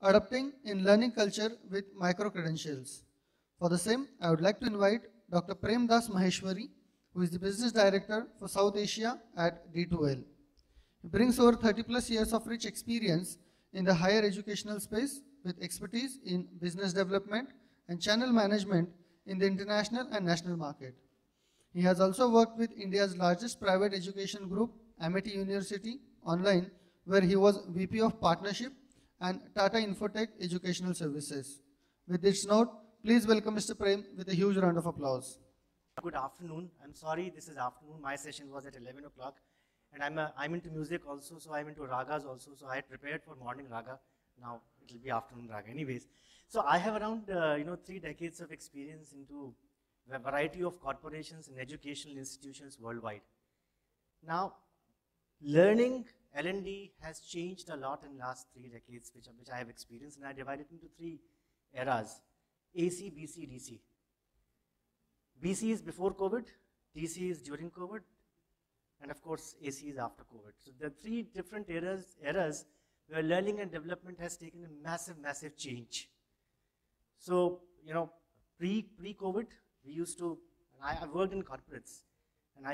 Adapting in Learning Culture with Micro-Credentials. For the same, I would like to invite Dr. Prem Das Maheshwari, who is the Business Director for South Asia at D2L. He brings over 30 plus years of rich experience in the higher educational space with expertise in business development and channel management in the international and national market. He has also worked with India's largest private education group, Amity University, online, where he was VP of Partnership and Tata Infotech Educational Services. With this note, please welcome Mr. Prem with a huge round of applause. Good afternoon. I'm sorry this is afternoon. My session was at 11 o'clock. And I'm into music also, so I'm into ragas also. So I had prepared for morning raga. Now it will be afternoon raga. Anyways, so I have around 3 decades of experience into a variety of corporations and educational institutions worldwide. Now, learning L&D has changed a lot in the last 3 decades, which I have experienced, and I divide it into 3 eras: AC, BC, DC. BC is before COVID, DC is during COVID, and of course AC is after COVID. So there are 3 different eras where learning and development has taken a massive change. So, pre-COVID, we used to, and I worked in corporates, and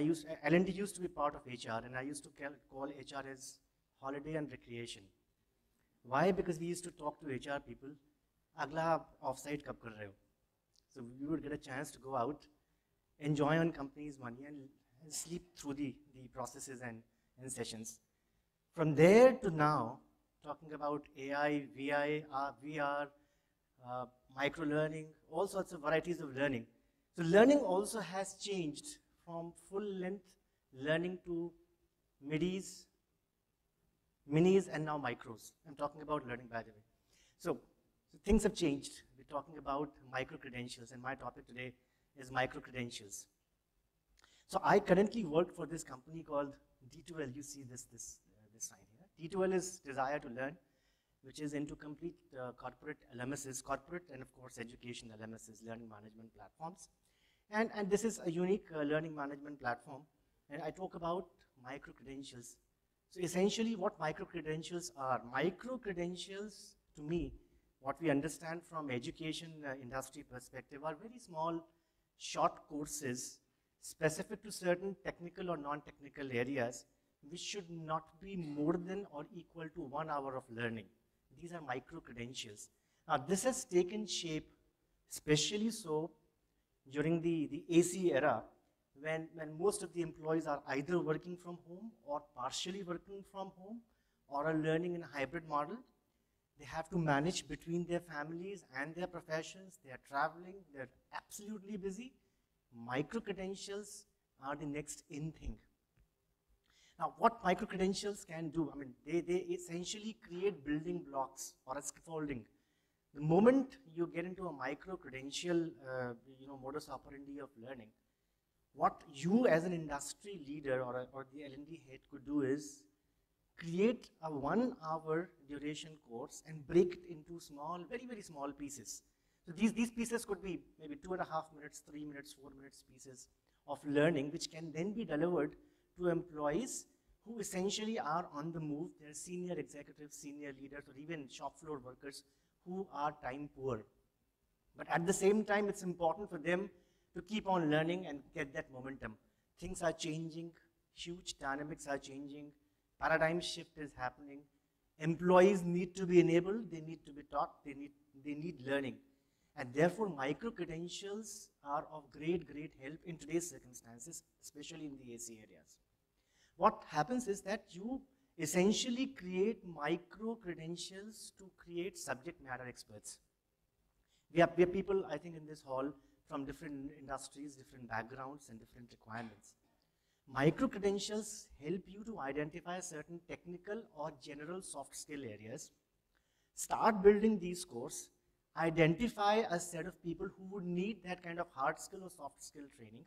L&D used to be part of HR, and I used to call HR as holiday and recreation. Why? Because we used to talk to HR people, agla offsite kab kar rahe ho? So we would get a chance to go out, enjoy on company's money, and sleep through the processes and sessions. From there to now, talking about AI, VR, micro-learning, all sorts of varieties of learning. So learning also has changed from full-length learning to midis, minis, and now micros. I'm talking about learning, by the way. So things have changed. We're talking about micro-credentials, and my topic today is micro-credentials. So I currently work for this company called D2L. You see this sign here. D2L is Desire to Learn, which is into complete corporate LMSs, corporate and of course education LMSs, learning management platforms. And this is a unique learning management platform. And I talk about micro-credentials. So essentially what micro-credentials are. Micro-credentials, to me, what we understand from education industry perspective, are very small, short courses specific to certain technical or non-technical areas, which should not be more than or equal to 1 hour of learning. These are micro-credentials. Now, this has taken shape, especially so during the AC era, when most of the employees are either working from home or partially working from home or are learning in a hybrid model. They have to manage between their families and their professions. They are traveling. They're absolutely busy. Micro-credentials are the next in thing. Now, what micro-credentials can do, I mean, they essentially create building blocks or a scaffolding. The moment you get into a micro-credential, modus operandi of learning, what you as an industry leader or the L&D head could do is create a 1 hour duration course and break it into small, very small pieces. So these pieces could be maybe 2.5 minutes, 3 minutes, 4 minutes pieces of learning, which can then be delivered to employees who essentially are on the move. They're senior executives, senior leaders, or even shop floor workers who are time poor. But at the same time, it's important for them to keep on learning and get that momentum. Things are changing, huge dynamics are changing, paradigm shift is happening. Employees need to be enabled, they need to be taught, they need learning. And therefore, micro-credentials are of great help in today's circumstances, especially in the AC areas. What happens is that you essentially create micro-credentials to create subject matter experts. We have people, I think, in this hall from different industries, different backgrounds, and different requirements. Micro-credentials help you to identify certain technical or general soft skill areas, start building these courses, identify a set of people who would need that kind of hard skill or soft skill training,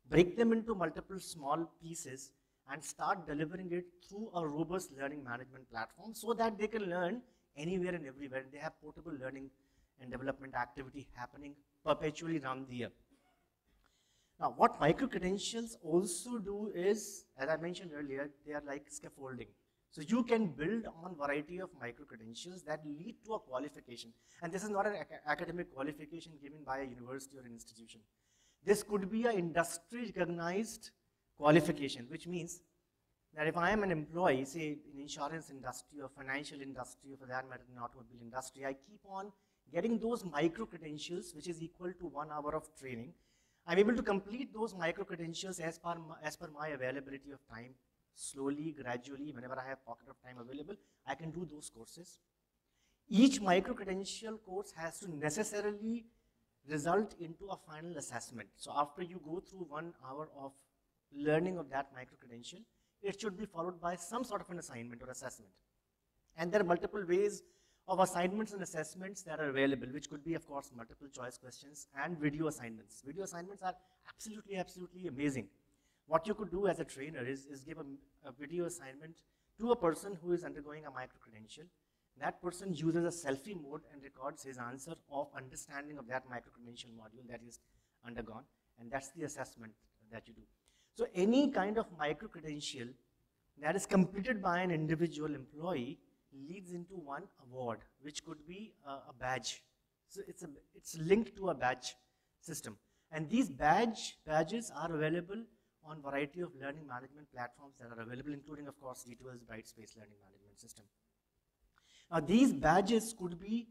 break them into multiple small pieces, and start delivering it through a robust learning management platform so that they can learn anywhere and everywhere. They have portable learning and development activity happening perpetually around the year. Now, what micro-credentials also do is, as I mentioned earlier, they are like scaffolding. So you can build on variety of micro-credentials that lead to a qualification. And this is not an academic qualification given by a university or an institution. This could be an industry-recognized qualification, which means that if I am an employee, say in insurance industry or financial industry, or for that matter in automobile industry, I keep on getting those micro-credentials, which is equal to 1 hour of training. I'm able to complete those micro-credentials as per my availability of time. Slowly, gradually, whenever I have pocket of time available, I can do those courses. Each micro-credential course has to necessarily result into a final assessment. So after you go through 1 hour of learning of that micro-credential, it should be followed by some sort of an assignment or assessment. And there are multiple ways of assignments and assessments that are available, which could be, of course, multiple choice questions and video assignments. Video assignments are absolutely amazing. What you could do as a trainer is give a video assignment to a person who is undergoing a micro-credential. That person uses a selfie mode and records his answer of understanding of that micro-credential module that is undergone, and that's the assessment that you do. So any kind of micro-credential that is completed by an individual employee leads into one award, which could be a badge. So it's linked to a badge system. And these badges are available on variety of learning management platforms that are available, including, of course, D2L's Brightspace learning management system. Now, these badges could be,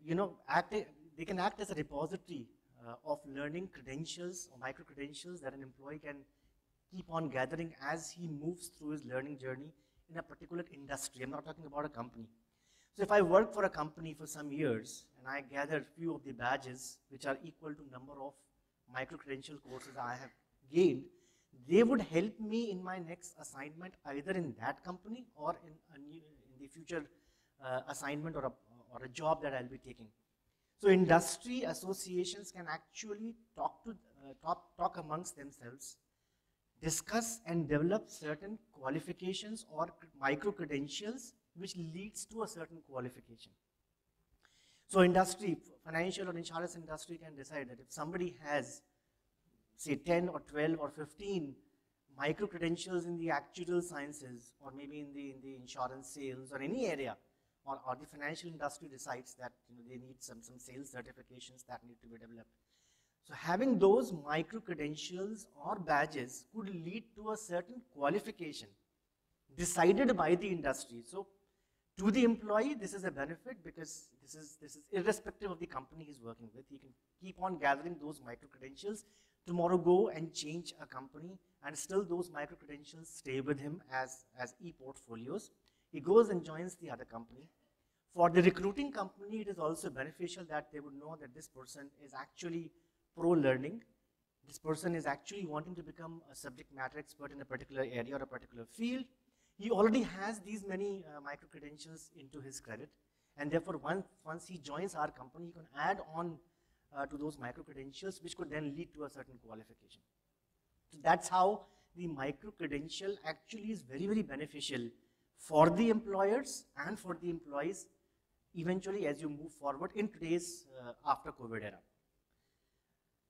they can act as a repository of learning credentials or micro-credentials that an employee can keep on gathering as he moves through his learning journey in a particular industry. I'm not talking about a company. So if I work for a company for some years and I gather few of the badges which are equal to number of micro-credential courses I have gained, they would help me in my next assignment either in that company or in the future assignment or a job that I'll be taking. So industry associations can actually talk amongst themselves, discuss and develop certain qualifications or micro-credentials which leads to a certain qualification. So industry, financial or insurance industry can decide that if somebody has, say, 10 or 12 or 15 micro-credentials in the actuarial sciences or maybe in the insurance sales or any area, or the financial industry decides that they need some sales certifications that need to be developed. So having those micro-credentials or badges could lead to a certain qualification decided by the industry. So to the employee, this is a benefit because this is irrespective of the company he's working with. He can keep on gathering those micro-credentials, tomorrow go and change a company, and still those micro-credentials stay with him as e-portfolios. He goes and joins the other company. For the recruiting company, it is also beneficial that they would know that this person is actually pro-learning. This person is actually wanting to become a subject matter expert in a particular area or a particular field. He already has these many micro-credentials into his credit, and therefore once he joins our company, he can add on to those micro-credentials, which could then lead to a certain qualification. So that's how the micro-credential actually is very beneficial for the employers and for the employees eventually as you move forward in today's after COVID era.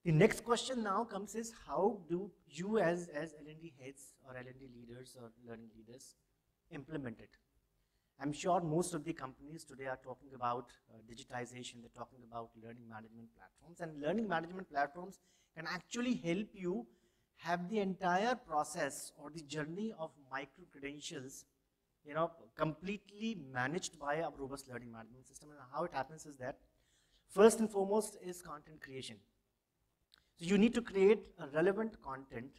The next question now comes is, how do you as L&D heads or L&D leaders or learning leaders implement it? I'm sure most of the companies today are talking about digitization, they're talking about learning management platforms, and learning management platforms can actually help you have the entire process or the journey of micro-credentials completely managed by a robust learning management system. And how it happens is that first and foremost is content creation. So you need to create a relevant content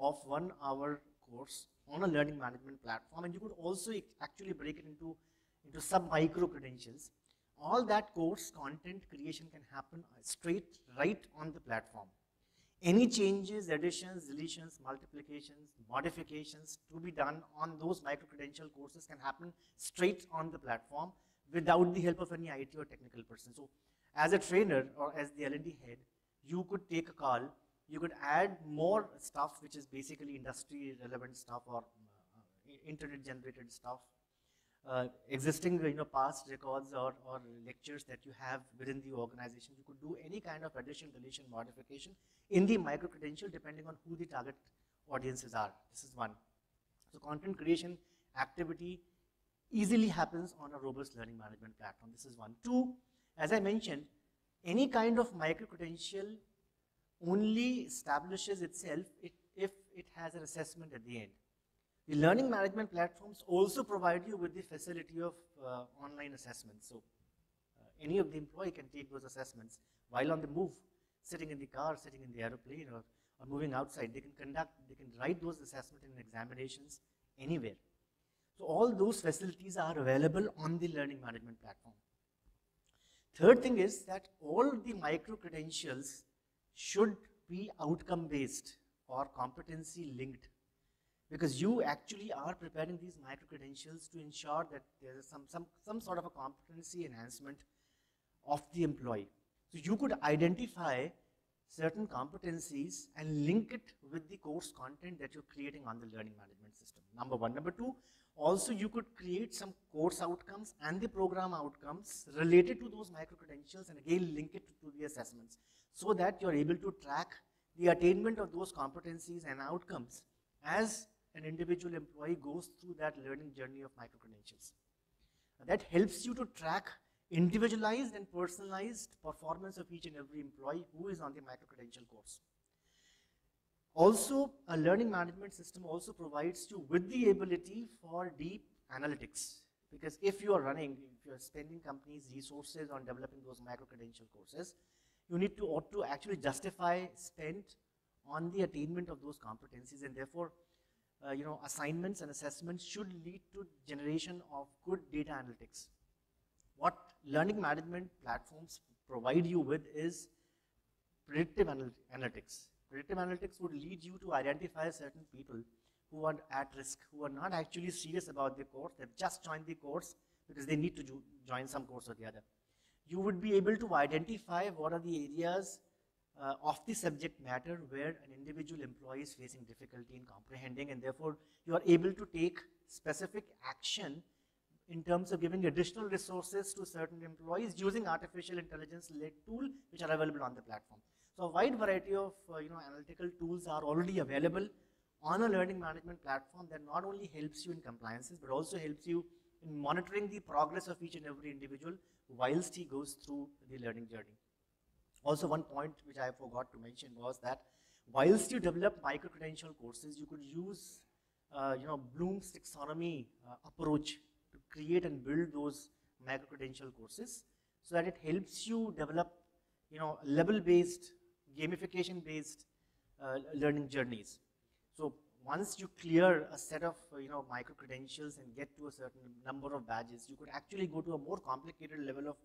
of 1 hour course on a learning management platform, and you could also actually break it into sub-micro credentials. All that course content creation can happen right on the platform. Any changes, additions, deletions, multiplications, modifications to be done on those micro-credential courses can happen straight on the platform without the help of any IT or technical person. So as a trainer or as the L&D head, you could take a call, you could add more stuff which is basically industry relevant stuff or internet generated stuff, existing past records or lectures that you have within the organization. You could do any kind of addition, deletion, modification in the micro-credential depending on who the target audiences are. This is one. So content creation activity easily happens on a robust learning management platform. This is one. Two, as I mentioned, any kind of micro-credential only establishes itself if it has an assessment at the end. The learning management platforms also provide you with the facility of online assessments. So any of the employee can take those assessments while on the move, sitting in the car, sitting in the aeroplane, or moving outside. They can write those assessments and examinations anywhere. So all those facilities are available on the learning management platform. Third thing is that all the micro-credentials should be outcome-based or competency-linked, because you actually are preparing these micro-credentials to ensure that there is some sort of a competency enhancement of the employee. So you could identify certain competencies and link it with the course content that you're creating on the learning management system. Number one. Number two, also you could create some course outcomes and the program outcomes related to those micro-credentials, and again link it to the assessments, so that you're able to track the attainment of those competencies and outcomes as an individual employee goes through that learning journey of micro-credentials. That helps you to track individualized and personalized performance of each and every employee who is on the micro-credential course. Also, a learning management system also provides you with the ability for deep analytics, because if you're spending companies' resources on developing those micro-credential courses, you need to actually justify spend on the attainment of those competencies, and therefore, assignments and assessments should lead to generation of good data analytics. What learning management platforms provide you with is predictive analytics. Predictive analytics would lead you to identify certain people who are at risk, who are not actually serious about the course. They've just joined the course because they need to join some course or the other. You would be able to identify what are the areas of the subject matter where an individual employee is facing difficulty in comprehending, and therefore you are able to take specific action in terms of giving additional resources to certain employees using artificial intelligence-led tools which are available on the platform. So a wide variety of analytical tools are already available on a learning management platform that not only helps you in compliances, but also helps you in monitoring the progress of each and every individual whilst he goes through the learning journey. Also, one point which I forgot to mention was that whilst you develop micro-credential courses, you could use Bloom's taxonomy approach to create and build those micro-credential courses, so that it helps you develop level-based, gamification-based learning journeys. So once you clear a set of micro-credentials and get to a certain number of badges, you could actually go to a more complicated level of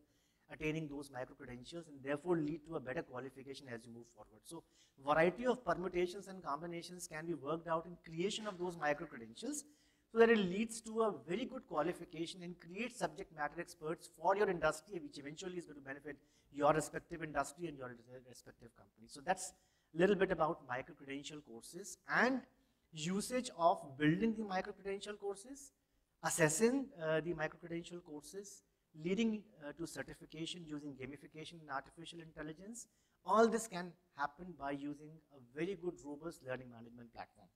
attaining those micro-credentials, and therefore lead to a better qualification as you move forward. So variety of permutations and combinations can be worked out in creation of those micro-credentials, so that it leads to a very good qualification and creates subject matter experts for your industry, which eventually is going to benefit your respective industry and your respective company. So that's a little bit about micro-credential courses and usage of building the micro-credential courses, assessing the micro-credential courses, leading to certification using gamification and artificial intelligence. All this can happen by using a very good, robust learning management platform.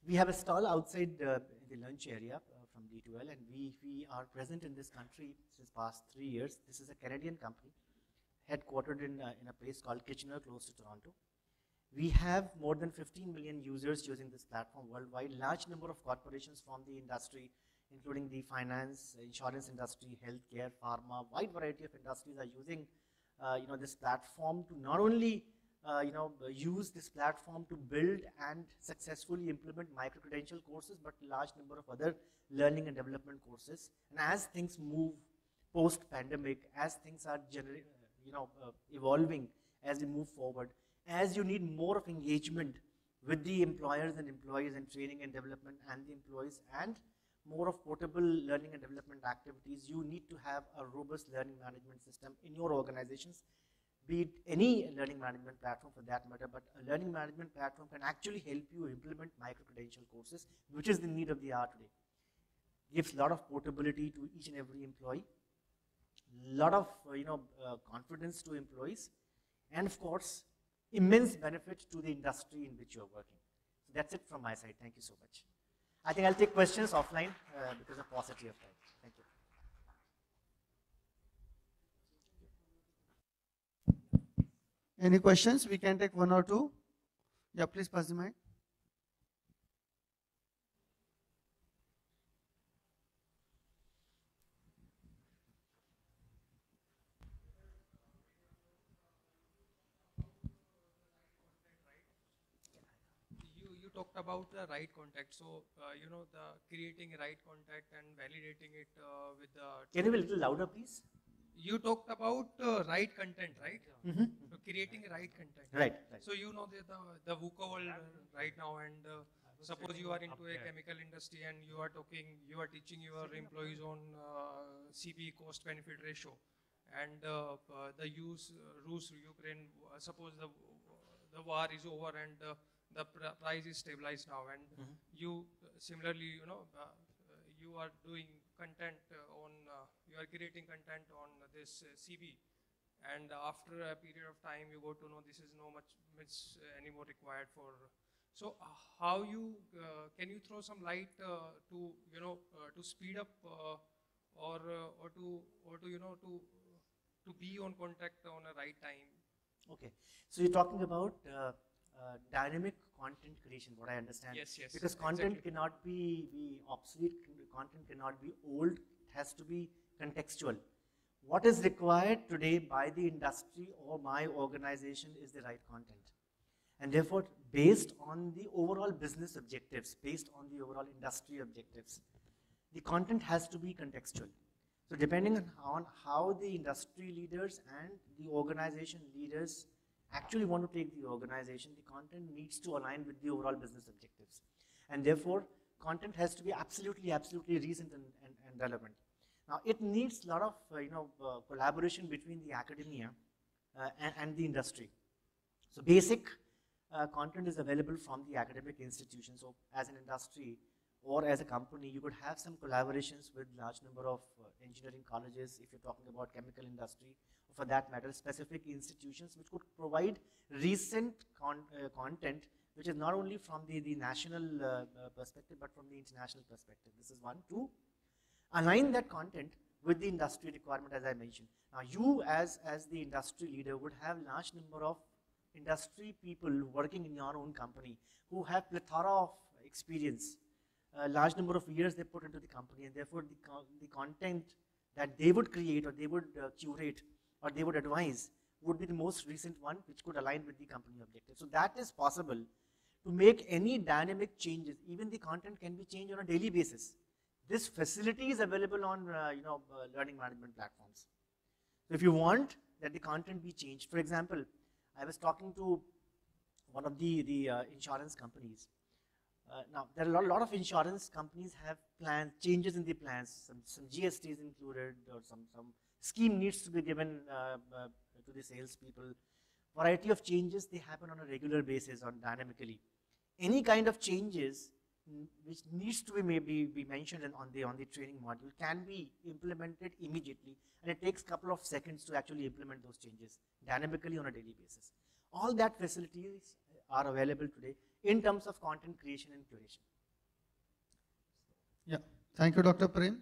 We have a stall outside the lunch area from D2L, and we are present in this country since past 3 years. This is a Canadian company, headquartered in a place called Kitchener, close to Toronto. We have more than 15 million users using this platform worldwide. Large number of corporations from the industry, including the finance, insurance industry, healthcare, pharma, wide variety of industries are using this platform to not only use this platform to build and successfully implement micro-credential courses, but large number of other learning and development courses. And as things move post-pandemic, as things are evolving, as we move forward, as you need more of engagement with the employers and employees and training and development and the employees, and more of portable learning and development activities, you need to have a robust learning management system in your organizations, be it any learning management platform for that matter, but a learning management platform can actually help you implement micro-credential courses, which is the need of the hour today. Gives a lot of portability to each and every employee, lot of confidence to employees, and of course, immense benefit to the industry in which you are working. So that's it from my side. Thank you so much. I think I'll take questions offline because of paucity of time. Thank you. Any questions? We can take one or two. Yeah, please pass the mic. You talked about the right contact. So, the creating right contact and validating it with the. Can you be a little louder, please? You talked about right content, right? Mm-hmm. So creating right content. Right. So you know the VUCA world right now, and suppose you are into a chemical industry and you are teaching your employees on CB cost benefit ratio, and the Rus Ukraine. Suppose the war is over and the price is stabilized now, and you similarly, you are doing content on, you are creating content on this CB, and after a period of time you go to know this is no much anymore required for. So how you can you throw some light to to speed up or to be on contact on a right time? Okay, so you're talking about dynamic content creation, what I understand. Yes. Because content exactly. cannot be obsolete, content cannot be old, it has to be contextual. What is required today by the industry or my organization is the right content. And therefore, based on the overall business objectives, based on the overall industry objectives, the content has to be contextual. So depending on how the industry leaders and the organization leaders actually want to take the organization, the content needs to align with the overall business objectives. And therefore, content has to be absolutely recent and relevant. Now, it needs a lot of collaboration between the academia and the industry. So basic content is available from the academic institution. So as an industry or as a company, you could have some collaborations with large number of engineering colleges, if you're talking about chemical industry, or for that matter, specific institutions which could provide recent content, which is not only from the national perspective, but from the international perspective. This is one. Two, align that content with the industry requirement, as I mentioned. Now, you as the industry leader would have large number of industry people working in your own company who have plethora of experience, a large number of years they put into the company, and therefore the content that they would create or they would curate or they would advise would be the most recent one which could align with the company objective. So that is possible to make any dynamic changes. Even the content can be changed on a daily basis. This facility is available on learning management platforms. So if you want that the content be changed, for example, I was talking to one of the insurance companies. Now, there are a lot of insurance companies have plans, changes in the plans, some GST is included, or some scheme needs to be given to the salespeople. Variety of changes, they happen on a regular basis or dynamically. Any kind of changes which needs to be mentioned on the training module can be implemented immediately, and it takes a couple of seconds to actually implement those changes dynamically on a daily basis. All that facilities are available today in terms of content creation and curation. Yeah, thank you, Dr. Prem.